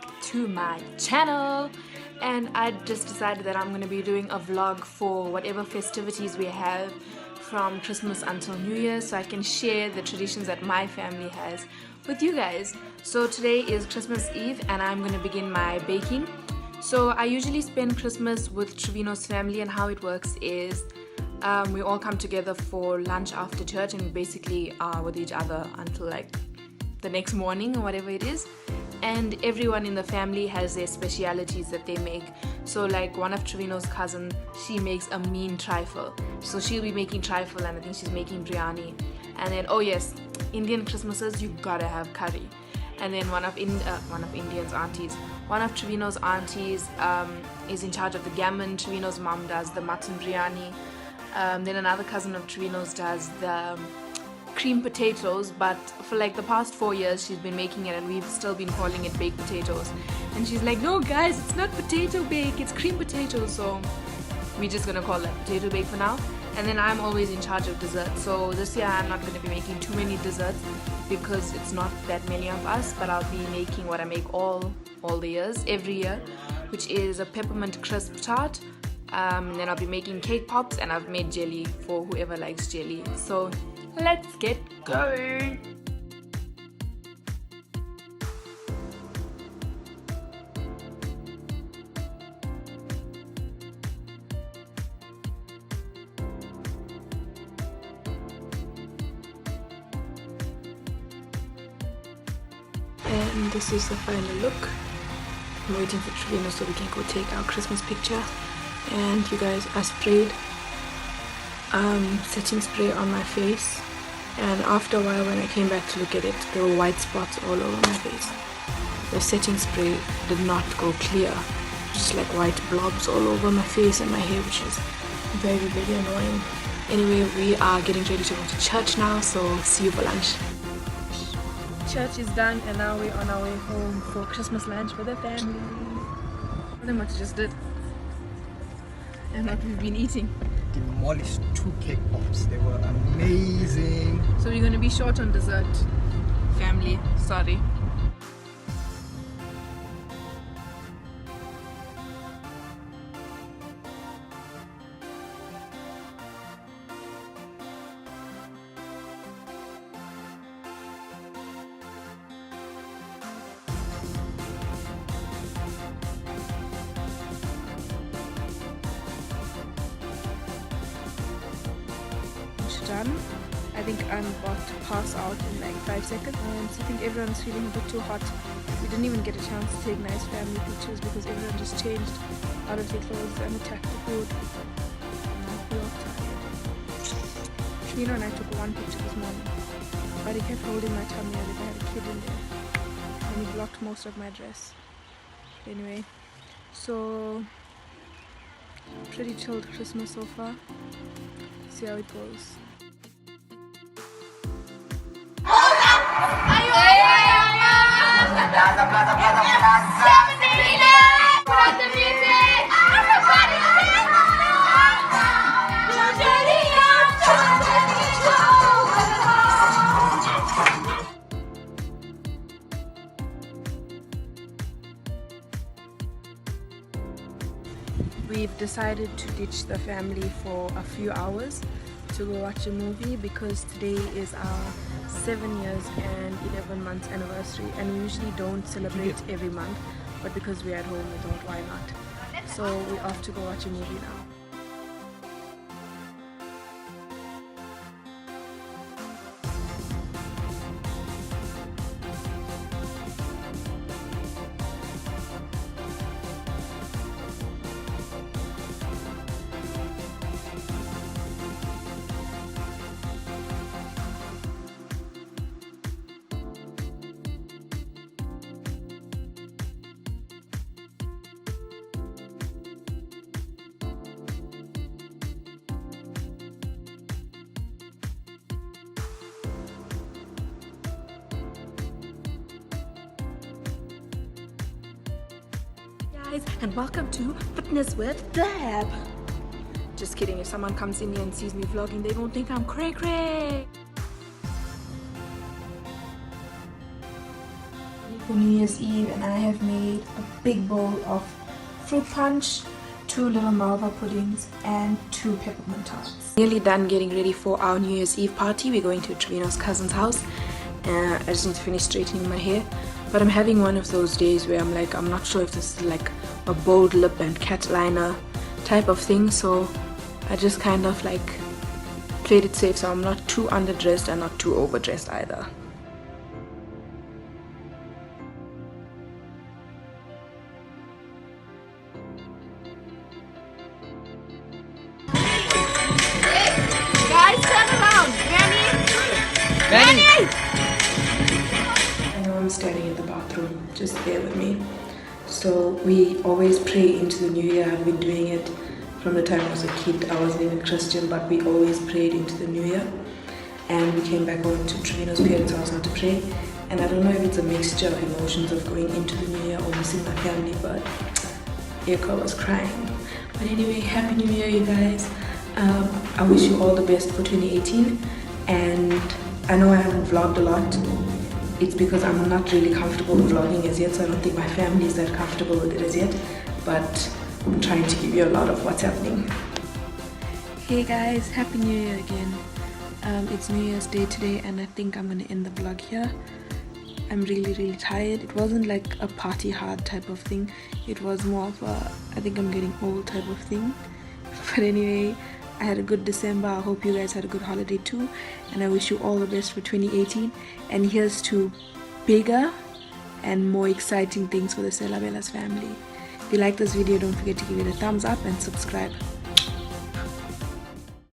back to my channel, and I just decided that I'm going to be doing a vlog for whatever festivities we have from Christmas until New Year, so I can share the traditions that my family has with you guys. So today is Christmas Eve and I'm going to begin my baking. So I usually spend Christmas with Trevino's family, and how it works is we all come together for lunch after church, and we basically are with each other until like the next morning or whatever it is. And everyone in the family has their specialities that they make. So like one of Trevino's cousins, she makes a mean trifle, so she'll be making trifle, and I think she's making biryani. And then, oh yes, Indian Christmases, you gotta have curry. And then one of Trevino's aunties is in charge of the gammon. Trevino's mom does the mutton biryani. Then another cousin of Trevino's does the cream potatoes, but for like the past 4 years she's been making it and we've still been calling it baked potatoes, and she's like, no guys, it's not potato bake, it's cream potatoes, so we're just gonna call it potato bake for now. And then I'm always in charge of desserts, so this year I'm not going to be making too many desserts because it's not that many of us, but I'll be making what I make all the years, every year, which is a peppermint crisp tart. And then I'll be making cake pops, and I've made jelly for whoever likes jelly. So let's get going. And this is the final look. I'm waiting for Trevino so we can go take our Christmas picture. And you guys, I sprayed setting spray on my face, and after a while when I came back to look at it, there were white spots all over my face. The setting spray did not go clear, just like white blobs all over my face and my hair, which is very, very annoying. Anyway, we are getting ready to go to church now, so see you for lunch. Church is done and now we're on our way home for Christmas lunch with the family. Look at what I just did and what we've been eating. Demolished 2 cake pops. They were amazing. So we're going to be short on dessert. Family, sorry. Done. I think I'm about to pass out in like 5 seconds. So I think everyone's feeling a bit too hot. We didn't even get a chance to take nice family pictures because everyone just changed out of their clothes and attacked the food. We all tired. Trevino and I took one picture this morning, but he kept holding my tummy as if I had a kid in there, and he blocked most of my dress. Anyway, so pretty chilled Christmas so far. See how it goes. We've decided to ditch the family for a few hours to go watch a movie because today is our 7 years and 11 months anniversary, and we usually don't celebrate every month, but because we're at home we thought, why not? So we're off to go watch a movie now. And welcome to Fitness with Deb. Just kidding, if someone comes in here and sees me vlogging, they won't think I'm cray-cray. for New Year's Eve, and I have made a big bowl of fruit punch, 2 little malva puddings, and 2 peppermint tarts. Nearly done getting ready for our New Year's Eve party. We're going to Trevino's cousin's house. I just need to finish straightening my hair, but I'm having one of those days where I'm like, I'm not sure if this is like a bold lip and cat liner type of thing, so I just kind of like played it safe, so I'm not too underdressed and not too overdressed either. Guys, turn around! Manny! I know I'm standing in the bathroom, just bear with me. So we always pray into the new year. I've been doing it from the time I was a kid. I wasn't even Christian, but we always prayed into the new year. And we came back home to Trevino's parents' house not to pray. And I don't know if it's a mixture of emotions of going into the new year or missing my family, but Yoko was crying. But anyway, Happy New Year, you guys. I wish you all the best for 2018. And I know I haven't vlogged a lot. It's because I'm not really comfortable with vlogging as yet, so I don't think my family is that comfortable with it as yet, but I'm trying to give you a lot of what's happening. Hey guys, Happy New Year again. It's New Year's Day today, and I think I'm gonna end the vlog here. I'm really tired. It wasn't like a party hard type of thing. It was more of a I think I'm getting old type of thing. But anyway, I had a good December. I hope you guys had a good holiday too, and I wish you all the best for 2018. And here's to bigger and more exciting things for the Selabelas family. If you like this video, don't forget to give it a thumbs up and subscribe.